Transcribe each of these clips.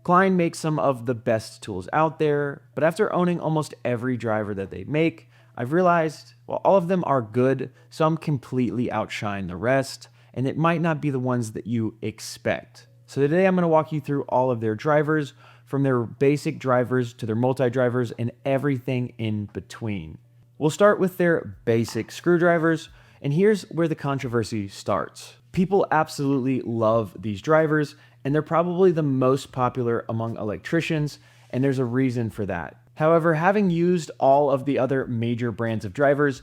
Klein makes some of the best tools out there, but after owning almost every driver that they make, I've realized, while all of them are good, some completely outshine the rest, and it might not be the ones that you expect. So today I'm going to walk you through all of their drivers, from their basic drivers to their multi-drivers and everything in between. We'll start with their basic screwdrivers, and here's where the controversy starts. People absolutely love these drivers, and they're probably the most popular among electricians, and there's a reason for that. However, having used all of the other major brands of drivers,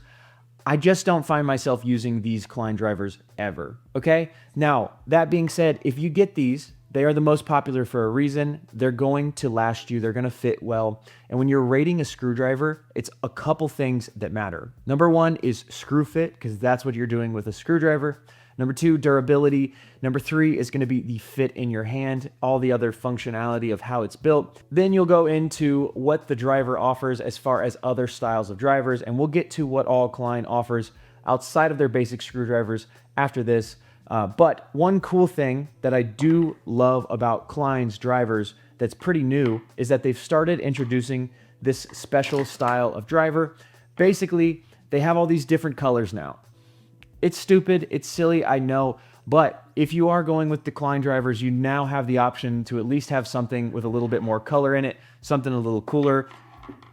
I just don't find myself using these Klein drivers ever, okay? Now, that being said, if you get these, they are the most popular for a reason. They're going to last you, they're gonna fit well. And when you're rating a screwdriver, it's a couple things that matter. Number one is screw fit, because that's what you're doing with a screwdriver. Number two, durability. Number three is gonna be the fit in your hand, all the other functionality of how it's built. Then you'll go into what the driver offers as far as other styles of drivers, and we'll get to what all Klein offers outside of their basic screwdrivers after this. But one cool thing that I do love about Klein's drivers that's pretty new is that they've started introducing this special style of driver. Basically, they have all these different colors now. It's stupid, it's silly, I know, but if you are going with the Klein drivers, you now have the option to at least have something with a little bit more color in it, something a little cooler,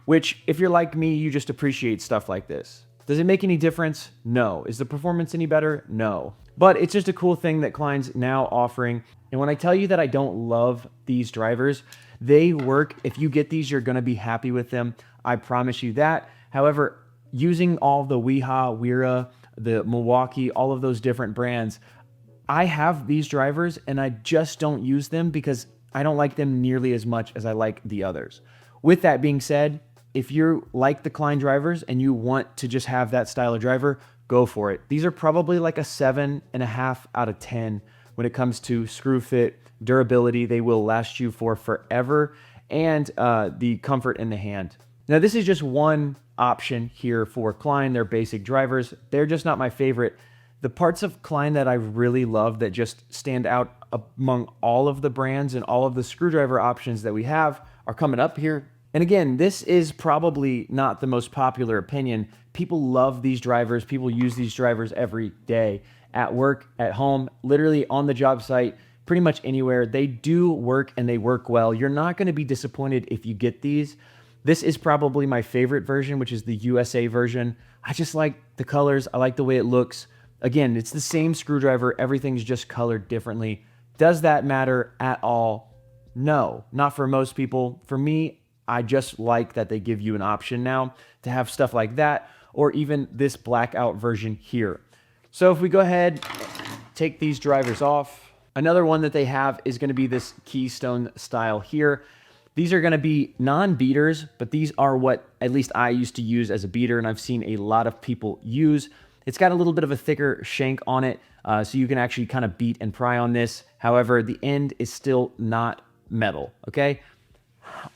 which if you're like me, you just appreciate stuff like this. Does it make any difference? No. Is the performance any better? No. But it's just a cool thing that Klein's now offering. And when I tell you that I don't love these drivers, they work. If you get these, you're gonna be happy with them. I promise you that. However, using all the Weha, Wera, the Milwaukee, all of those different brands, I have these drivers and I just don't use them because I don't like them nearly as much as I like the others. With that being said, if you like the Klein drivers and you want to just have that style of driver, go for it. These are probably like a 7.5 out of 10 when it comes to screw fit, durability. They will last you for forever, and the comfort in the hand. Now, this is just one option here for Klein, their basic drivers. They're just not my favorite. The parts of Klein that I really love that just stand out among all of the brands and all of the screwdriver options that we have are coming up here. And again, this is probably not the most popular opinion. People love these drivers. People use these drivers every day at work, at home, literally on the job site, pretty much anywhere. They do work and they work well. You're not going to be disappointed if you get these. This is probably my favorite version, which is the USA version. I just like the colors. I like the way it looks. Again, it's the same screwdriver. Everything's just colored differently. Does that matter at all? No, not for most people. For me, I just like that they give you an option now to have stuff like that, or even this blackout version here. So if we go ahead, take these drivers off, another one that they have is going to be this Keystone style here. These are going to be non-beaters, but these are what at least I used to use as a beater, and I've seen a lot of people use. It's got a little bit of a thicker shank on it, so you can actually kind of beat and pry on this. However, the end is still not metal, okay?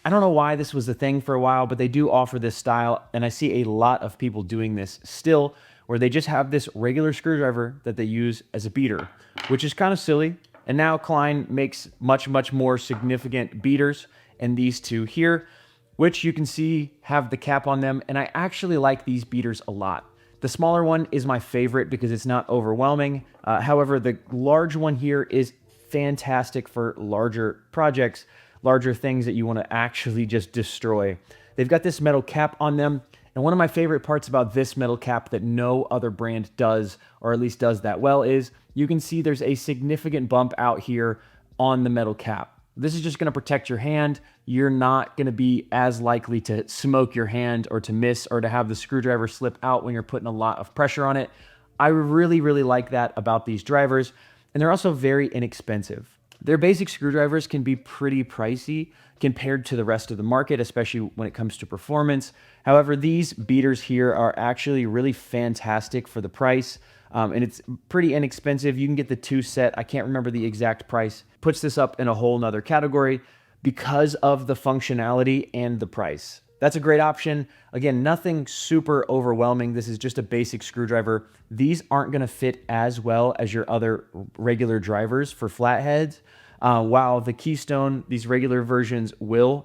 I don't know why this was a thing for a while, but they do offer this style, and I see a lot of people doing this still, where they just have this regular screwdriver that they use as a beater, which is kind of silly. And now Klein makes much, much more significant beaters, and these two here, which you can see have the cap on them, and I actually like these beaters a lot. The smaller one is my favorite because it's not overwhelming. However, the large one here is fantastic for larger projects, larger things that you want to actually just destroy. They've got this metal cap on them, and one of my favorite parts about this metal cap that no other brand does, or at least does that well, is you can see there's a significant bump out here on the metal cap. This is just going to protect your hand. You're not going to be as likely to smoke your hand or to miss or to have the screwdriver slip out when you're putting a lot of pressure on it. I really, really like that about these drivers, and they're also very inexpensive. Their basic screwdrivers can be pretty pricey compared to the rest of the market, especially when it comes to performance. However, these beaters here are actually really fantastic for the price, and it's pretty inexpensive. You can get the 2 set. I can't remember the exact price. Puts this up in a whole nother category because of the functionality and the price. That's a great option. Again, nothing super overwhelming. This is just a basic screwdriver. These aren't going to fit as well as your other regular drivers for flatheads. While the Keystone, these regular versions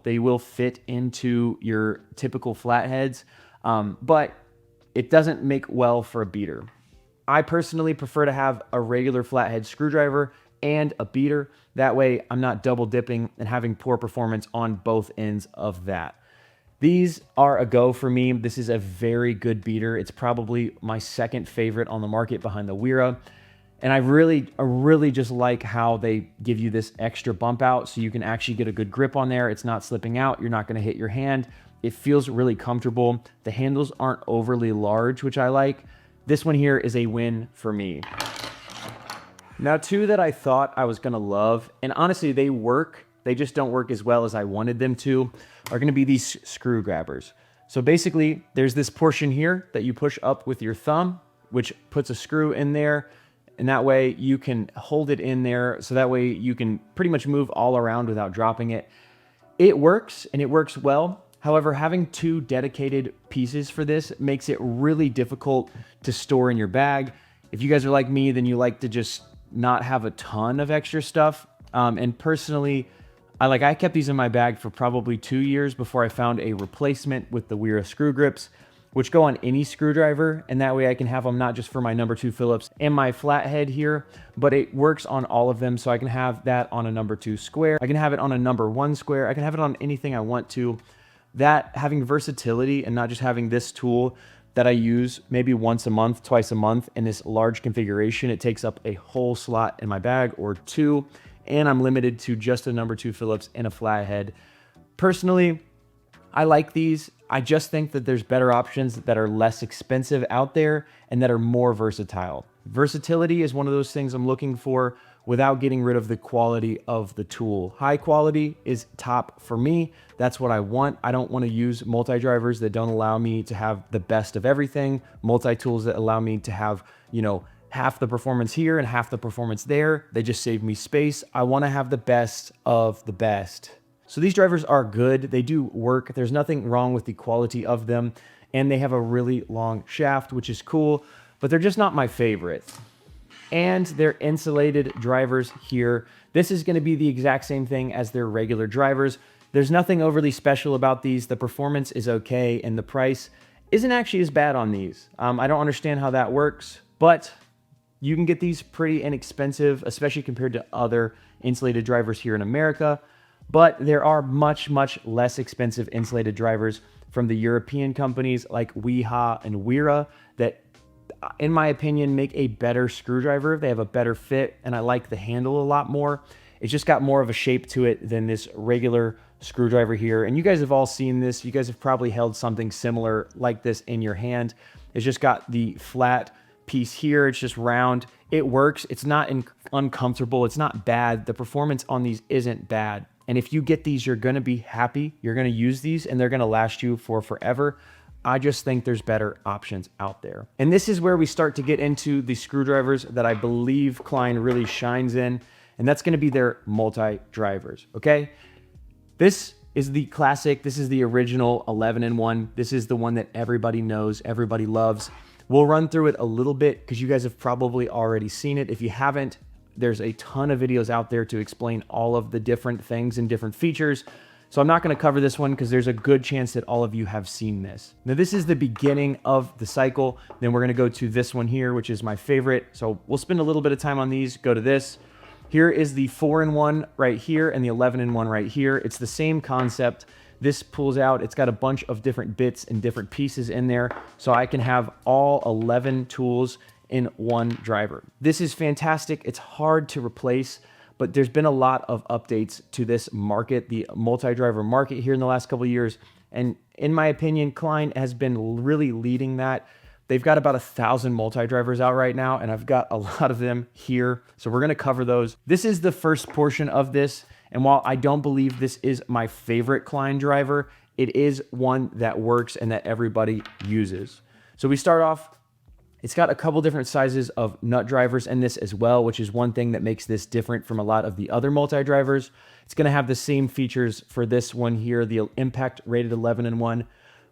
they will fit into your typical flatheads, but it doesn't make well for a beater. I personally prefer to have a regular flathead screwdriver and a beater. That way I'm not double dipping and having poor performance on both ends of that. These are a go for me. This is a very good beater. It's probably my second favorite on the market behind the Wera. And I really just like how they give you this extra bump out so you can actually get a good grip on there. It's not slipping out. You're not going to hit your hand. It feels really comfortable. The handles aren't overly large, which I like. This one here is a win for me. Now, two that I thought I was going to love, and honestly, they work. They just don't work as well as I wanted them to, are going to be these screw grabbers. So basically, there's this portion here that you push up with your thumb, which puts a screw in there. And that way you can hold it in there. So that way you can pretty much move all around without dropping it. It works and it works well. However, having two dedicated pieces for this makes it really difficult to store in your bag. If you guys are like me, then you like to just not have a ton of extra stuff. And personally, I kept these in my bag for probably 2 years before I found a replacement with the Wera screw grips, which go on any screwdriver, and that way I can have them not just for my number 2 Phillips and my flathead here, but it works on all of them. So I can have that on a number 2 square. I can have it on a number 1 square. I can have it on anything I want to. That having versatility and not just having this tool that I use maybe once a month, twice a month in this large configuration, it takes up a whole slot in my bag or two, and I'm limited to just a number 2 Phillips and a flathead. Personally, I like these. I just think that there's better options that are less expensive out there and that are more versatile. Versatility is one of those things I'm looking for without getting rid of the quality of the tool. High quality is top for me. That's what I want. I don't want to use multi-drivers that don't allow me to have the best of everything. Multi-tools that allow me to have, half the performance here and half the performance there. They just save me space. I want to have the best of the best. So these drivers are good. They do work. There's nothing wrong with the quality of them. And they have a really long shaft, which is cool, but they're just not my favorite. And they're insulated drivers here. This is going to be the exact same thing as their regular drivers. There's nothing overly special about these. The performance is okay, and the price isn't actually as bad on these. I don't understand how that works, but you can get these pretty inexpensive, especially compared to other insulated drivers here in America. But there are much, much less expensive insulated drivers from the European companies like Weha and Wera that, in my opinion, make a better screwdriver. They have a better fit, and I like the handle a lot more. It's just got more of a shape to it than this regular screwdriver here. And you guys have all seen this. You guys have probably held something similar like this in your hand. It's just got the flat piece here. It's just round. It works. It's not uncomfortable. It's not bad. The performance on these isn't bad. And if you get these, you're going to be happy. You're going to use these and they're going to last you for forever. I just think there's better options out there. And this is where we start to get into the screwdrivers that I believe Klein really shines in. And that's going to be their multi-drivers. Okay. This is the classic. This is the original 11-in-1. This is the one that everybody knows, everybody loves. We'll run through it a little bit because you guys have probably already seen it. If you haven't, there's a ton of videos out there to explain all of the different things and different features. So I'm not going to cover this one because there's a good chance that all of you have seen this. Now, this is the beginning of the cycle. Then we're going to go to this one here, which is my favorite. So we'll spend a little bit of time on these. Go to this. Here is the 4-in-1 right here and the 11-in-1 right here. It's the same concept. This pulls out. It's got a bunch of different bits and different pieces in there. So I can have all 11 tools in one driver. This is fantastic. It's hard to replace, but there's been a lot of updates to this market, the multi-driver market here in the last couple of years. And in my opinion, Klein has been really leading that. They've got about 1,000 multi-drivers out right now, and I've got a lot of them here. So we're going to cover those. This is the first portion of this. And while I don't believe this is my favorite Klein driver, it is one that works and that everybody uses. So we start off. It's got a couple different sizes of nut drivers in this as well, which is one thing that makes this different from a lot of the other multi-drivers. It's going to have the same features for this one here, the impact rated 11-in-1,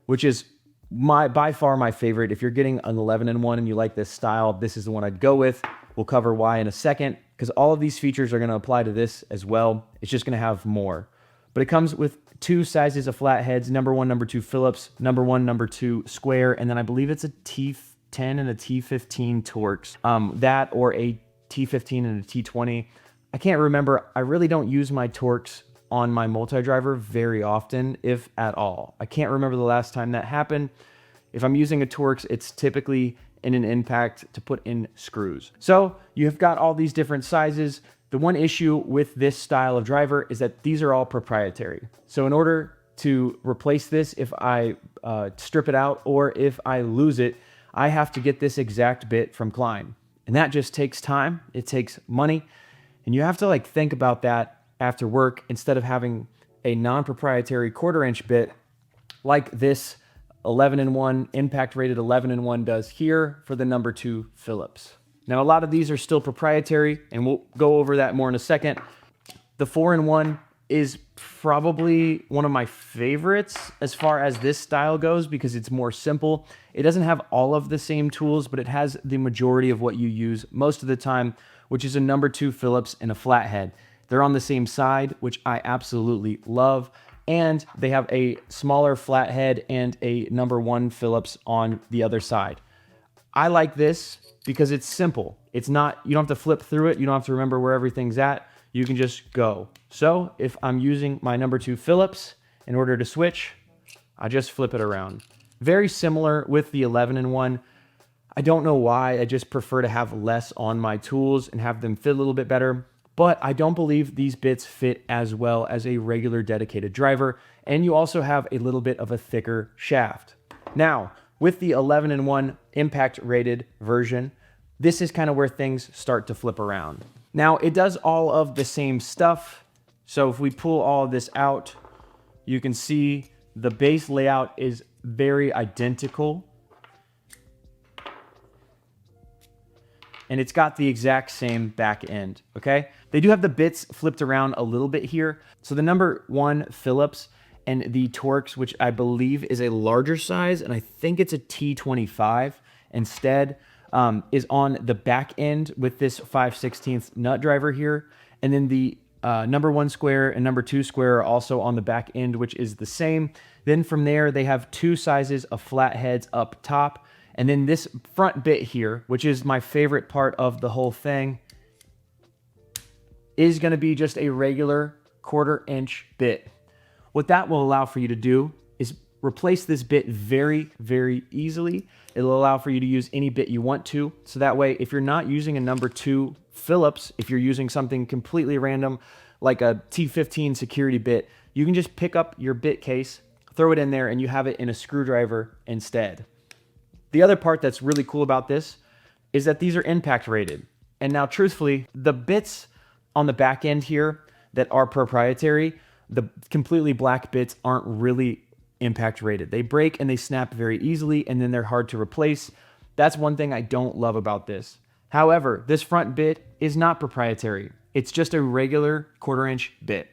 which is by far my favorite. If you're getting an 11-in-1 and you like this style, this is the one I'd go with. We'll cover why in a second, because all of these features are going to apply to this as well. It's just going to have more. But it comes with 2 sizes of flatheads, number 1, number 2 Phillips, number 1, number 2 square, and then I believe it's a T10 and a T15 Torx. That or a T15 and a T20. I can't remember. I really don't use my Torx on my multi-driver very often, if at all. I can't remember the last time that happened. If I'm using a Torx, it's typically in an impact to put in screws. So you've got all these different sizes. The one issue with this style of driver is that these are all proprietary. So in order to replace this, if I strip it out or if I lose it, I have to get this exact bit from Klein. And that just takes time, it takes money, and you have to like think about that after work instead of having a non-proprietary 1/4 inch bit like this 11-in-1, impact rated 11-in-1 does here for the number 2 Phillips. Now, a lot of these are still proprietary, and we'll go over that more in a second. The 4-in-1 is probably one of my favorites as far as this style goes because it's more simple. It doesn't have all of the same tools, but it has the majority of what you use most of the time, which is a number 2 Phillips and a flathead. They're on the same side, which I absolutely love. And they have a smaller flathead and a number 1 Phillips on the other side. I like this because it's simple. It's not, you don't have to flip through it. You don't have to remember where everything's at. You can just go. So if I'm using my number 2 Phillips in order to switch, I just flip it around. Very similar with the 11-in-1. I don't know why. I just prefer to have less on my tools and have them fit a little bit better. But I don't believe these bits fit as well as a regular dedicated driver, and you also have a little bit of a thicker shaft. Now, with the 11-in-1 impact rated version, this is kind of where things start to flip around. Now, it does all of the same stuff, so if we pull all of this out, you can see the base layout is very identical. And it's got the exact same back end, okay? They do have the bits flipped around a little bit here. So the number 1 Phillips and the Torx, which I believe is a larger size, and I think it's a T25 instead, is on the back end with this 5/16 nut driver here. And then the number 1 square and number 2 square are also on the back end, which is the same. Then from there, they have 2 sizes of flatheads up top. And then this front bit here, which is my favorite part of the whole thing, is going to be just a regular 1/4 inch bit. What that will allow for you to do is replace this bit very, very easily. It'll allow for you to use any bit you want to. So that way, if you're not using a number 2 Phillips, if you're using something completely random like a T15 security bit, you can just pick up your bit case, throw it in there, and you have it in a screwdriver instead. The other part that's really cool about this is that these are impact rated. And now truthfully, the bits on the back end here that are proprietary, the completely black bits aren't really impact rated. They break and they snap very easily, and then they're hard to replace. That's one thing I don't love about this. However, this front bit is not proprietary. It's just a regular 1/4 inch bit.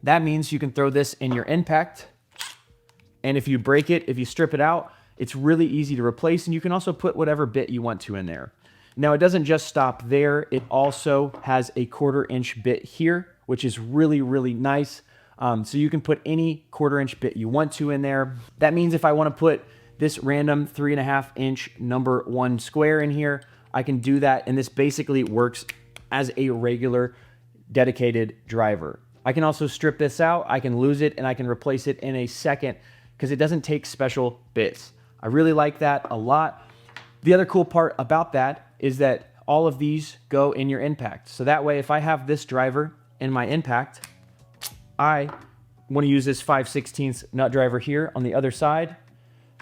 That means you can throw this in your impact, and if you break it, if you strip it out, it's really easy to replace, and you can also put whatever bit you want to in there. Now, it doesn't just stop there. It also has a 1/4 inch bit here, which is really, really nice. So you can put any 1/4 inch bit you want to in there. That means if I want to put this random 3.5 inch number 1 square in here, I can do that, and this basically works as a regular dedicated driver. I can also strip this out, I can lose it, and I can replace it in a second because it doesn't take special bits. I really like that a lot. The other cool part about that is that all of these go in your impact. So that way, if I have this driver in my impact, I want to use this 5/16 nut driver here on the other side,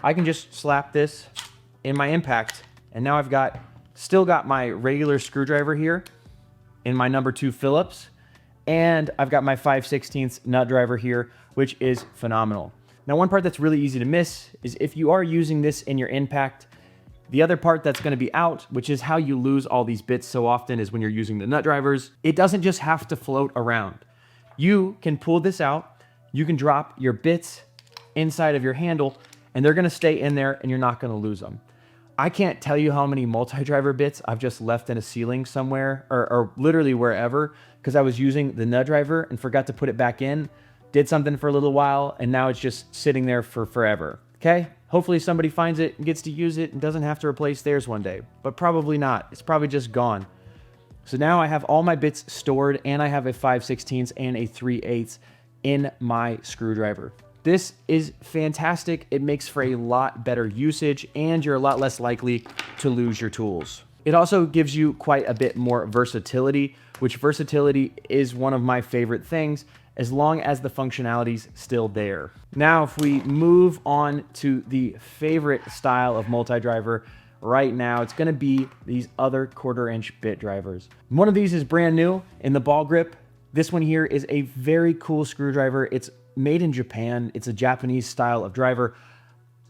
I can just slap this in my impact. And now I've still got my regular screwdriver here in my number 2 Phillips, and I've got my 5/16 nut driver here, which is phenomenal. Now, one part that's really easy to miss is if you are using this in your impact, the other part that's going to be out, which is how you lose all these bits so often, is when you're using the nut drivers. It doesn't just have to float around. You can pull this out, you can drop your bits inside of your handle, and they're going to stay in there and you're not going to lose them. I can't tell you how many multi-driver bits I've just left in a ceiling somewhere or literally wherever because I was using the nut driver and forgot to put it back in, did something for a little while, and now it's just sitting there for forever. Okay? Hopefully somebody finds it and gets to use it and doesn't have to replace theirs one day, but probably not. It's probably just gone. So now I have all my bits stored and I have a 5/16 and a 3/8 in my screwdriver. This is fantastic. It makes for a lot better usage and you're a lot less likely to lose your tools. It also gives you quite a bit more versatility, which versatility is one of my favorite things as long as the functionality's still there. Now, if we move on to the favorite style of multi-driver right now, it's gonna be these other 1/4" bit drivers. One of these is brand new in the ball grip. This one here is a very cool screwdriver. It's made in Japan. It's a Japanese style of driver.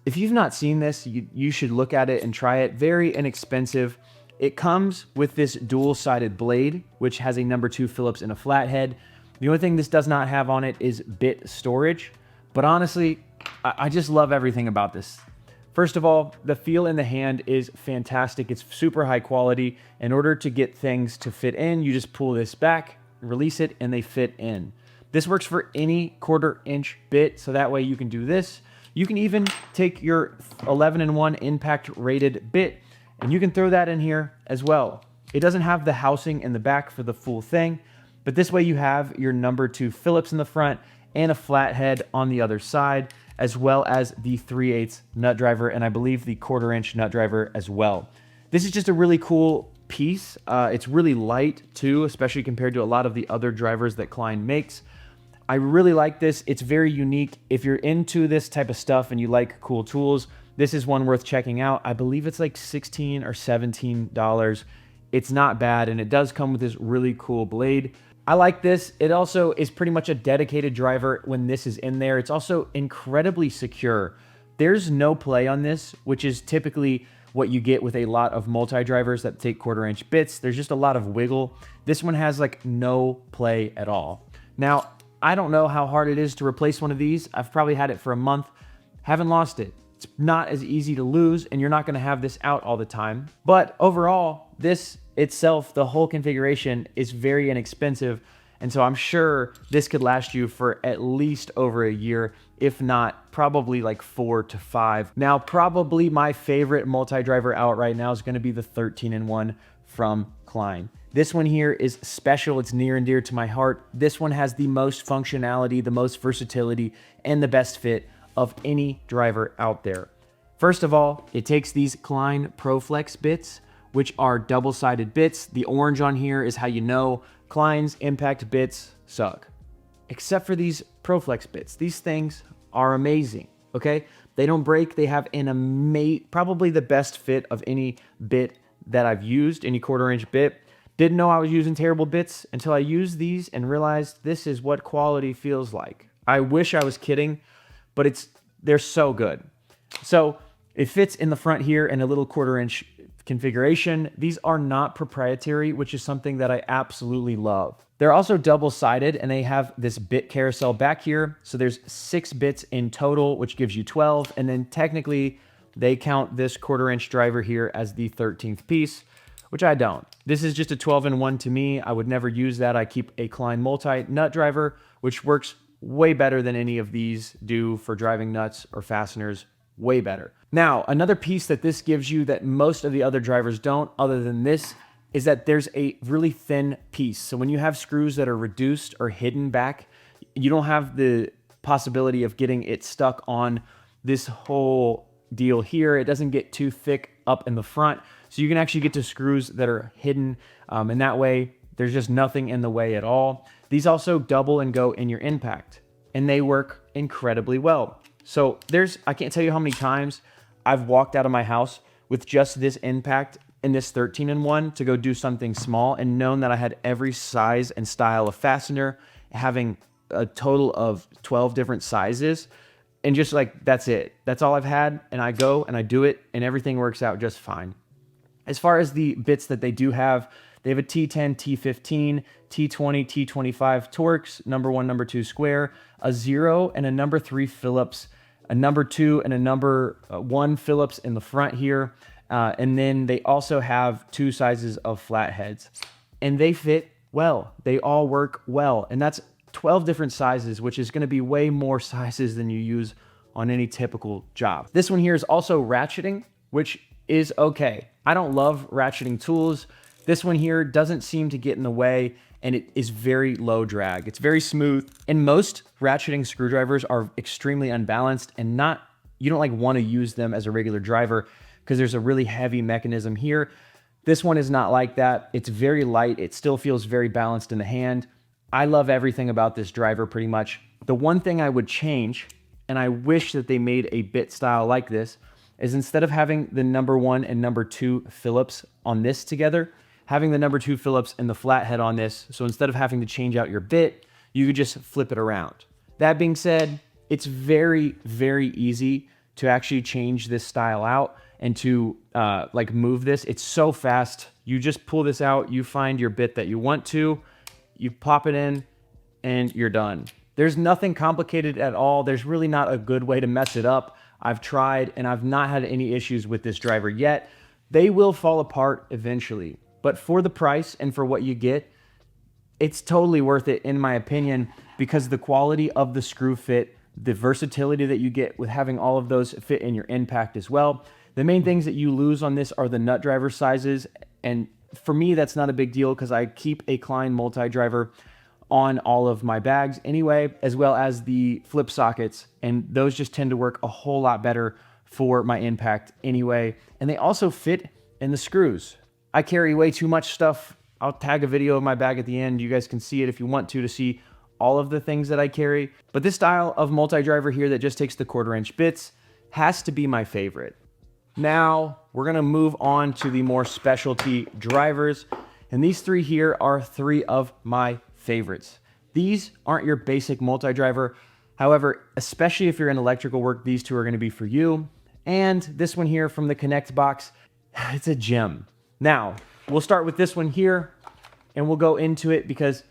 If you've not seen this, you should look at it and try it. Very inexpensive. It comes with this dual-sided blade, which has a number 2 Phillips and a flathead. The only thing this does not have on it is bit storage. But honestly, I just love everything about this. First of all, the feel in the hand is fantastic. It's super high quality. In order to get things to fit in, you just pull this back, release it, and they fit in. This works for any 1/4" bit, so that way you can do this. You can even take your 11-in-1 impact rated bit, and you can throw that in here as well. It doesn't have the housing in the back for the full thing, but this way you have your number 2 Phillips in the front and a flathead on the other side, as well as the 3/8 nut driver, and I believe the 1/4" nut driver as well. This is just a really cool piece. It's really light too, especially compared to a lot of the other drivers that Klein makes. I really like this. It's very unique. If you're into this type of stuff and you like cool tools, this is one worth checking out. I believe it's like $16 or $17. It's not bad, and it does come with this really cool blade. I like this. It also is pretty much a dedicated driver when this is in there. It's also incredibly secure. There's no play on this, which is typically what you get with a lot of multi-drivers that take 1/4" bits. There's just a lot of wiggle. This one has like no play at all. Now, I don't know how hard it is to replace one of these. I've probably had it for a month, haven't lost it. It's not as easy to lose, and you're not gonna have this out all the time. But overall, this itself, the whole configuration is very inexpensive, and so I'm sure this could last you for at least over a year, if not probably like 4 to 5. Now, probably my favorite multi-driver out right now is gonna be the 13-in-1 from Klein. This one here is special. It's near and dear to my heart. This one has the most functionality, the most versatility, and the best fit of any driver out there. First of all, it takes these Klein ProFlex bits, which are double-sided bits. The orange on here is how you know Klein's impact bits suck. Except for these ProFlex bits. These things are amazing, okay? They don't break. They have probably the best fit of any bit that I've used, any 1/4" bit. Didn't know I was using terrible bits until I used these and realized this is what quality feels like. I wish I was kidding, but they're so good. So it fits in the front here in a little 1/4" configuration. These are not proprietary, which is something that I absolutely love. They're also double-sided, and they have this bit carousel back here. So there's 6 bits in total, which gives you 12. And then technically, they count this 1/4" driver here as the 13th piece, which I don't. This is just a 12-in-1 to me. I would never use that. I keep a Klein multi-nut driver, which works way better than any of these do for driving nuts or fasteners. Way better. Now, another piece that this gives you that most of the other drivers don't, other than this, is that there's a really thin piece. So when you have screws that are reduced or hidden back, you don't have the possibility of getting it stuck on this whole deal here. It doesn't get too thick up in the front. So you can actually get to screws that are hidden, and that way there's just nothing in the way at all. These also double and go in your impact, and they work incredibly well. So I can't tell you how many times I've walked out of my house with just this impact and this 13-in-1 to go do something small and known that I had every size and style of fastener, having a total of 12 different sizes. And just like, that's it. That's all I've had. And I go and I do it and everything works out just fine. As far as the bits that they do have, they have a T10, T15, T20, T25 Torx, number 1, number 2 square, a 0 and a number 3 Phillips, a number 2 and a number 1 Phillips in the front here, And then they also have 2 sizes of flatheads, and they fit well. They all work well. And that's 12 different sizes, which is going to be way more sizes than you use on any typical job. This one here is also ratcheting, which is okay. I don't love ratcheting tools. This one here doesn't seem to get in the way, and it is very low drag. It's very smooth. And most ratcheting screwdrivers are extremely unbalanced and you don't like want to use them as a regular driver because there's a really heavy mechanism here. This one is not like that. It's very light. It still feels very balanced in the hand. I love everything about this driver pretty much. The one thing I would change, and I wish that they made a bit style like this, is instead of having the number 1 and number 2 Phillips on this together, having the number 2 Phillips and the flathead on this. So instead of having to change out your bit, you could just flip it around. That being said, it's very, very easy to actually change this style out and to like move this. It's so fast. You just pull this out, you find your bit that you want to, you pop it in, and you're done. There's nothing complicated at all. There's really not a good way to mess it up. I've tried and I've not had any issues with this driver yet. They will fall apart eventually, but for the price and for what you get, it's totally worth it in my opinion, because the quality of the screw fit, the versatility that you get with having all of those fit in your impact as well. The main things that you lose on this are the nut driver sizes, and for me that's not a big deal because I keep a Klein multi-driver on all of my bags anyway, as well as the flip sockets, and those just tend to work a whole lot better for my impact anyway. And they also fit in the screws. I carry way too much stuff. I'll tag a video of my bag at the end. You guys can see it if you want to see all of the things that I carry. But this style of multi-driver here that just takes the 1/4" bits has to be my favorite. Now we're gonna move on to the more specialty drivers. And these 3 here are 3 of my favorites. These aren't your basic multi-driver. However, especially if you're in electrical work, these 2 are going to be for you. And this one here from the Connect box, it's a gem. Now, we'll start with this one here and we'll go into it because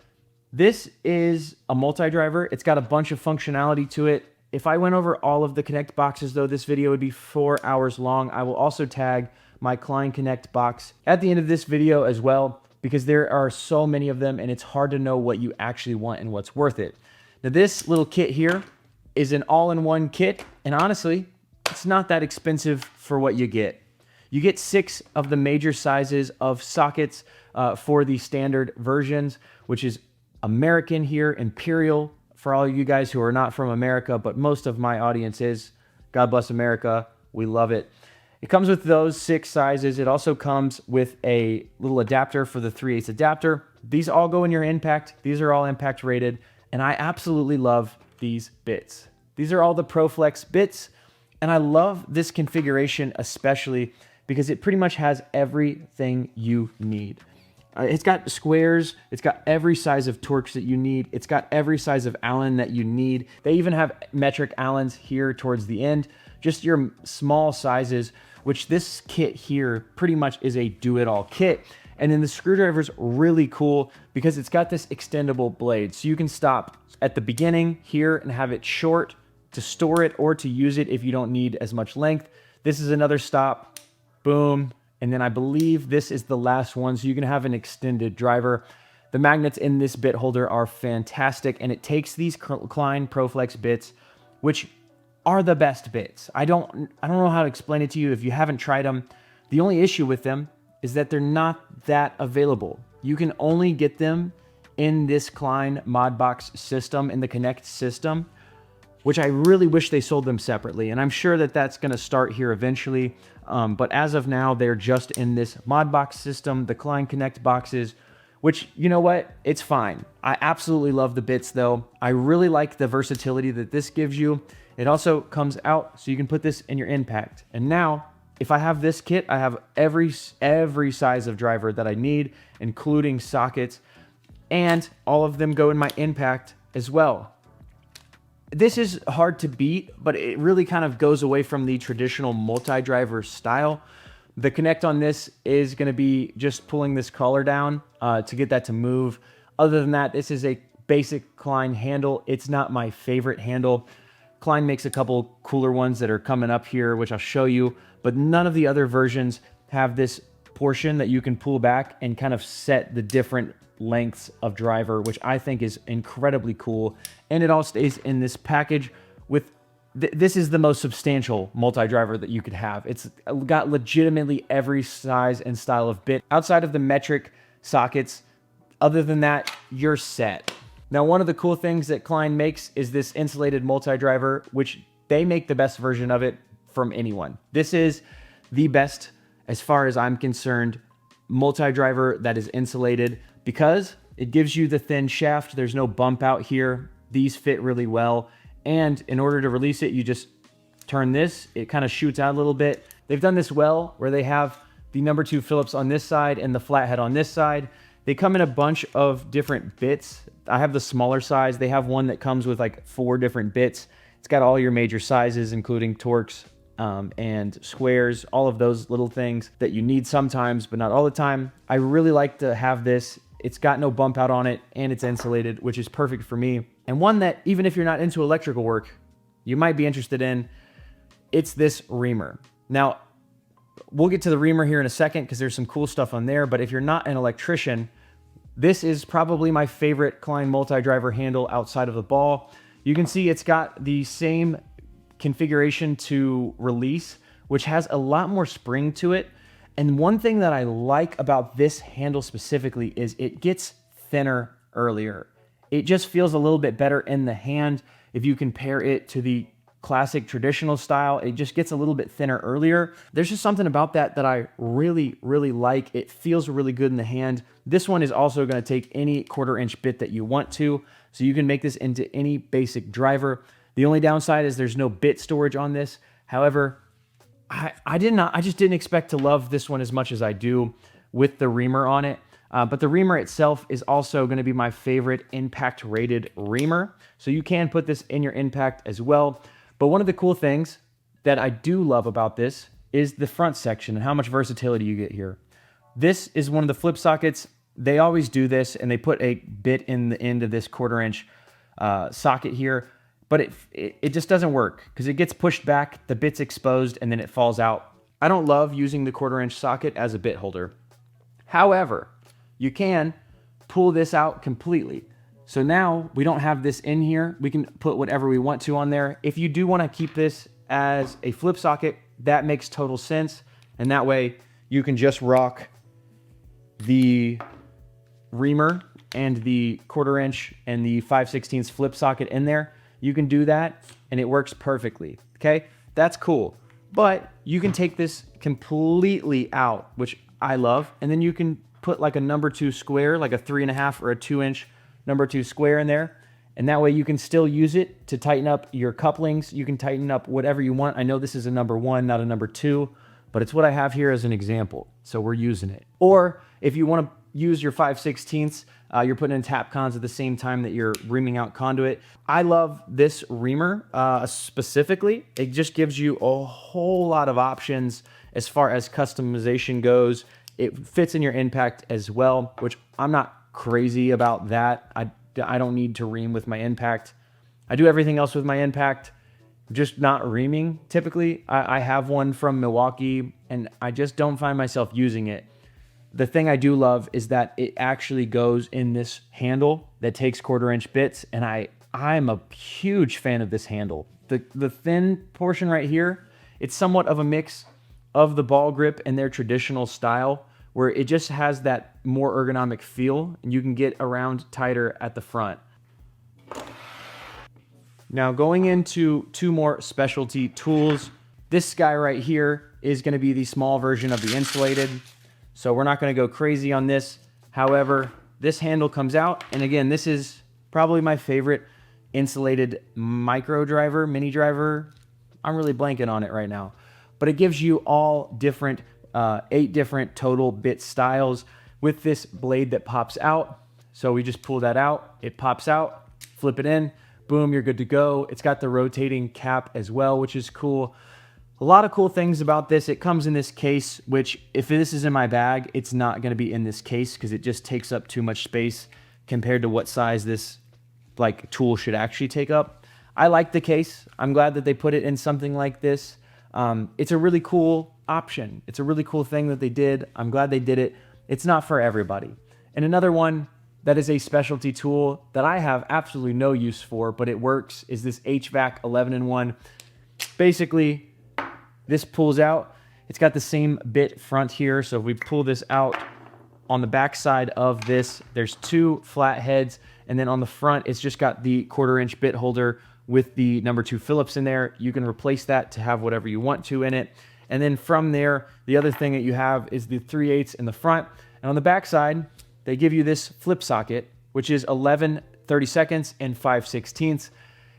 this is a multi-driver. It's got a bunch of functionality to it. If I went over all of the Connect boxes though, this video would be 4 hours long. I will also tag my Klein Connect box at the end of this video as well, because there are so many of them and it's hard to know what you actually want and what's worth it. Now this little kit here is an all-in-one kit, and honestly, it's not that expensive for what you get. You get 6 of the major sizes of sockets for the standard versions, which is American here, Imperial, for all you guys who are not from America, but most of my audience is. God bless America, we love it. It comes with those 6 sizes. It also comes with a little adapter for the 3/8 adapter. These all go in your impact. These are all impact rated, and I absolutely love these bits. These are all the ProFlex bits, and I love this configuration especially because it pretty much has everything you need. It's got squares, it's got every size of Torx that you need, it's got every size of Allen that you need. They even have metric Allens here towards the end, just your small sizes, which this kit here pretty much is a do-it-all kit. And then the screwdriver's really cool because it's got this extendable blade. So you can stop at the beginning here and have it short to store it or to use it if you don't need as much length. This is another stop, boom. And then I believe this is the last one. So you can have an extended driver. The magnets in this bit holder are fantastic, and it takes these Klein ProFlex bits, which are the best bits. I don't know how to explain it to you if you haven't tried them. The only issue with them is that they're not that available. You can only get them in this Klein Modbox system, in the Connect system, which I really wish they sold them separately. And I'm sure that that's gonna start here eventually. But as of now, they're just in this Modbox system, the Klein Connect boxes, which, you know what, it's fine. I absolutely love the bits though. I really like the versatility that this gives you. It also comes out so you can put this in your impact. And now, if I have this kit, I have every size of driver that I need, including sockets, and all of them go in my impact as well. This is hard to beat, but it really kind of goes away from the traditional multi-driver style. The Connect on this is going to be just pulling this collar down to get that to move. Other than that, this is a basic Klein handle. It's not my favorite handle. Klein makes a couple cooler ones that are coming up here, which I'll show you, but none of the other versions have this portion that you can pull back and kind of set the different lengths of driver, which I think is incredibly cool. And it all stays in this package with this is the most substantial multi-driver that you could have. It's got legitimately every size and style of bit outside of the metric sockets. Other than that, you're set. Now, one of the cool things that Klein makes is this insulated multi-driver, which they make the best version of it from anyone. This is the best, as far as I'm concerned, multi-driver that is insulated because it gives you the thin shaft. There's no bump out here. These fit really well. And in order to release it, you just turn this. It kind of shoots out a little bit. They've done this well where they have the number 2 Phillips on this side and the flathead on this side. They come in a bunch of different bits. I have the smaller size. They have one that comes with like 4 different bits. It's got all your major sizes, including Torx and squares, all of those little things that you need sometimes, but not all the time. I really like to have this. It's got no bump out on it and it's insulated, which is perfect for me. And one that, even if you're not into electrical work, you might be interested in, it's this reamer. Now, we'll get to the reamer here in a second because there's some cool stuff on there, but if you're not an electrician, this is probably my favorite Klein multi-driver handle outside of the ball. You can see it's got the same configuration to release, which has a lot more spring to it. And one thing that I like about this handle specifically is it gets thinner earlier. It just feels a little bit better in the hand. If you compare it to the classic traditional style, it just gets a little bit thinner earlier. There's just something about that that I really, really like. It feels really good in the hand. This one is also going to take any 1/4 inch bit that you want to, so you can make this into any basic driver. The only downside is there's no bit storage on this. However, I just didn't expect to love this one as much as I do with the reamer on it. But the reamer itself is also going to be my favorite impact rated reamer. So you can put this in your impact as well. But one of the cool things that I do love about this is the front section and how much versatility you get here. This is one of the flip sockets. They always do this and they put a bit in the end of this 1/4 inch socket here. But it just doesn't work because it gets pushed back, the bit's exposed, and then it falls out. I don't love using the 1/4 inch socket as a bit holder. However, you can pull this out completely. So now we don't have this in here. We can put whatever we want to on there. If you do want to keep this as a flip socket, that makes total sense. And that way you can just rock the reamer and the 1/4 inch and the 5/16 flip socket in there. You can do that and it works perfectly. Okay, that's cool. But you can take this completely out, which I love. And then you can put like a number 2 square, like a 3.5 or a 2 inch number 2 square in there. And that way you can still use it to tighten up your couplings. You can tighten up whatever you want. I know this is a number 1, not a number 2, but it's what I have here as an example. So we're using it. Or if you want to use your 5/16, you're putting in tap cons at the same time that you're reaming out conduit. I love this reamer specifically. It just gives you a whole lot of options as far as customization goes. It fits in your impact as well, which I'm not crazy about that. I don't need to ream with my impact. I do everything else with my impact, just not reaming typically. I have one from Milwaukee and I just don't find myself using it. The thing I do love is that it actually goes in this handle that takes 1/4 inch bits, and I'm a huge fan of this handle. The thin portion right here, it's somewhat of a mix of the ball grip and their traditional style, where it just has that more ergonomic feel, and you can get around tighter at the front. Now going into 2 more specialty tools. This guy right here is going to be the small version of the Insulated. So we're not going to go crazy on this. However, this handle comes out. And again, this is probably my favorite insulated micro driver, mini driver. I'm really blanking on it right now. But it gives you all different, 8 different total bit styles with this blade that pops out. So we just pull that out. It pops out, flip it in, boom, you're good to go. It's got the rotating cap as well, which is cool. A lot of cool things about this. It comes in this case, which if this is in my bag, it's not going to be in this case because it just takes up too much space compared to what size this like tool should actually take up. I like the case. I'm glad that they put it in something like this. It's a really cool option. It's a really cool thing that they did. I'm glad they did it. It's not for everybody. And another one that is a specialty tool that I have absolutely no use for, but it works, is this HVAC 11-in-1. Basically, this pulls out. It's got the same bit front here. So if we pull this out, on the back side of this, there's two flat heads. And then on the front, it's just got the 1/4-inch bit holder with the number 2 Phillips in there. You can replace that to have whatever you want to in it. And then from there, the other thing that you have is the 3/8 in the front. And on the back side, they give you this flip socket, which is 11/32 and 5/16.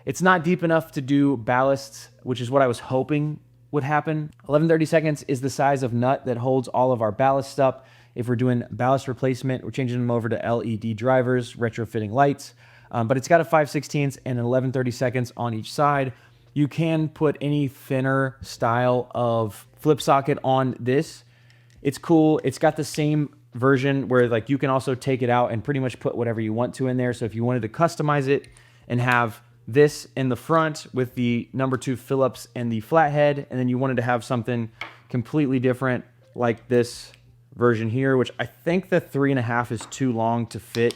It's not deep enough to do ballasts, which is what I was hoping would happen. 11/32 is the size of nut that holds all of our ballast up. If we're doing ballast replacement, we're changing them over to LED drivers, retrofitting lights. But it's got a 5/16 and an 11/32 on each side. You can put any thinner style of flip socket on this. It's cool. It's got the same version where like you can also take it out and pretty much put whatever you want to in there. So if you wanted to customize it and have this in the front with the number 2 Phillips and the flathead, and then you wanted to have something completely different like this version here, which I think the 3.5 is too long to fit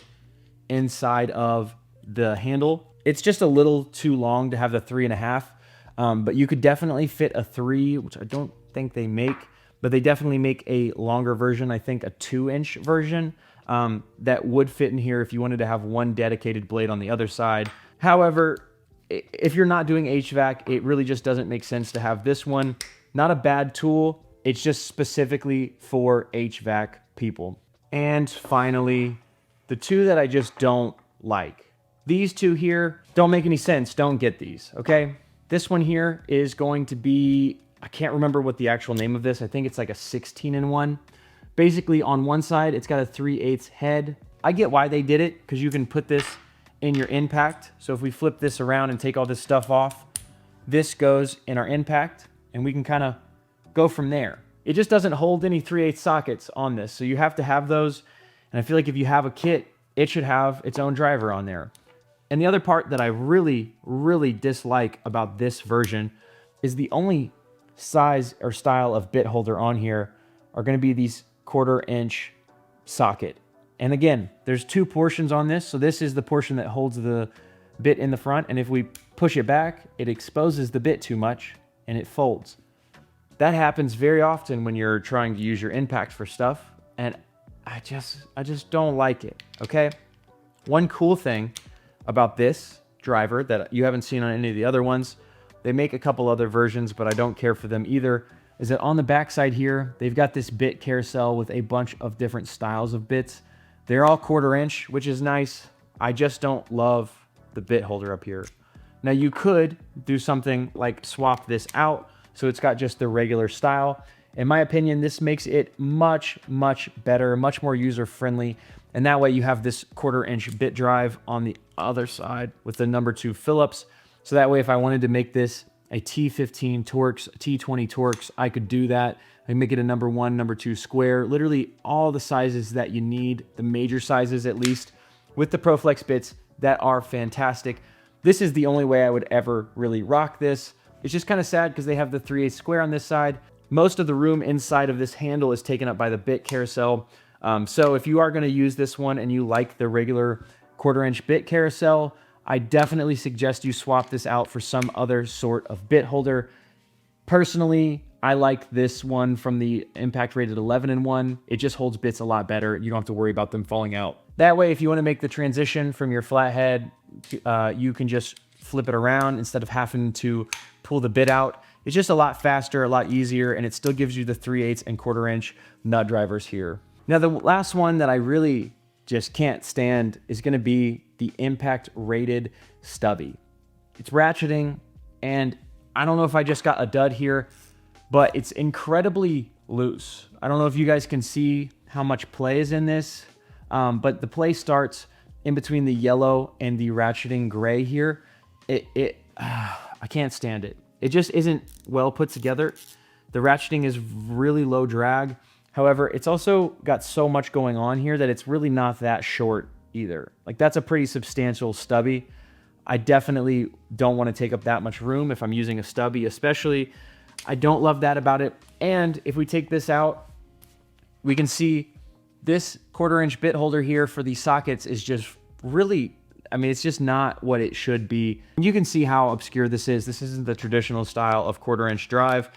inside of the handle. It's just a little too long to have the 3.5, but you could definitely fit a 3, which I don't think they make, but they definitely make a longer version. I think a 2-inch version that would fit in here if you wanted to have one dedicated blade on the other side. However, if you're not doing HVAC, it really just doesn't make sense to have this one. Not a bad tool. It's just specifically for HVAC people. And finally, the two that I just don't like. These two here don't make any sense. Don't get these, okay? This one here is going to be, I can't remember what the actual name of this. I think it's like a 16-in-1. Basically, on one side, it's got a 3/8 head. I get why they did it, because you can put this in your impact. So if we flip this around and take all this stuff off, this goes in our impact, and we can kind of go from there. It just doesn't hold any 3/8 sockets on this, so you have to have those. And I feel like if you have a kit, it should have its own driver on there. And the other part that I really, really dislike about this version is the only size or style of bit holder on here are going to be these 1/4-inch socket. And again, there's two portions on this. So this is the portion that holds the bit in the front. And if we push it back, it exposes the bit too much and it folds. That happens very often when you're trying to use your impact for stuff. And I just don't like it, okay? One cool thing about this driver that you haven't seen on any of the other ones, they make a couple other versions, but I don't care for them either, is that on the backside here, they've got this bit carousel with a bunch of different styles of bits. They're all 1/4-inch, which is nice. I just don't love the bit holder up here. Now you could do something like swap this out so it's got just the regular style. In my opinion, this makes it much, much better, much more user-friendly. And that way you have this 1/4-inch bit drive on the other side with the number 2 Phillips. So that way, if I wanted to make this a T15 Torx, T20 Torx, I could do that. I make it a number 1, number 2 square, literally all the sizes that you need, the major sizes at least, with the ProFlex bits that are fantastic. This is the only way I would ever really rock this. It's just kind of sad because they have the 3/8 square on this side. Most of the room inside of this handle is taken up by the bit carousel. So if you are going to use this one and you like the regular 1/4-inch bit carousel, I definitely suggest you swap this out for some other sort of bit holder. Personally, I like this one from the impact rated 11-in-1. It just holds bits a lot better. You don't have to worry about them falling out. That way, if you want to make the transition from your flathead, you can just flip it around instead of having to pull the bit out. It's just a lot faster, a lot easier, and it still gives you the 3/8 and 1/4-inch nut drivers here. Now, the last one that I really just can't stand is going to be the impact rated stubby. It's ratcheting, and I don't know if I just got a dud here, but it's incredibly loose. I don't know if you guys can see how much play is in this, but the play starts in between the yellow and the ratcheting gray here. I can't stand it. It just isn't well put together. The ratcheting is really low drag. However, it's also got so much going on here that it's really not that short either. Like, that's a pretty substantial stubby. I definitely don't want to take up that much room if I'm using a stubby, especially. I don't love that about it. And if we take this out, we can see this 1/4 inch bit holder here for these sockets is just really, I mean, it's just not what it should be. You can see how obscure this is. This isn't the traditional style of 1/4 inch drive.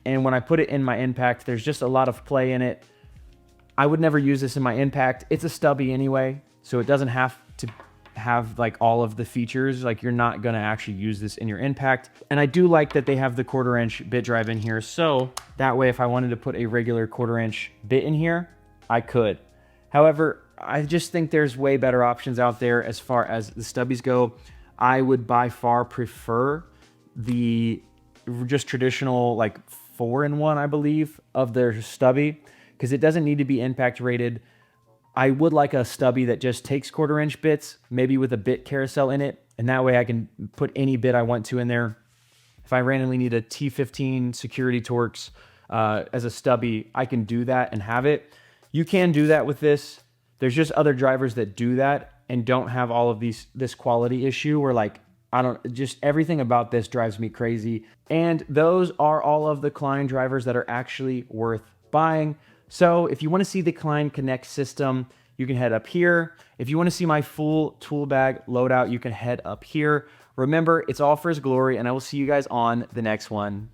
And when I put it in my impact, there's just a lot of play in it. I would never use this in my impact. It's a stubby anyway, so it doesn't have to have like all of the features. Like, you're not gonna actually use this in your impact. And I do like that they have the 1/4 inch bit drive in here. So that way, if I wanted to put a regular 1/4 inch bit in here, I could. However, I just think there's way better options out there as far as the stubbies go. I would by far prefer the just traditional like 4-in-1, I believe, of their stubby, because it doesn't need to be impact rated. I would like a stubby that just takes 1/4 inch bits, maybe with a bit carousel in it, and that way I can put any bit I want to in there. If I randomly need a T15 security Torx as a stubby, I can do that and have it. You can do that with this. There's just other drivers that do that and don't have all of this quality issue where, like, just everything about this drives me crazy. And those are all of the Klein drivers that are actually worth buying. So if you want to see the Klein Connect system, you can head up here. If you want to see my full tool bag loadout, you can head up here. Remember, it's all for His glory, and I will see you guys on the next one.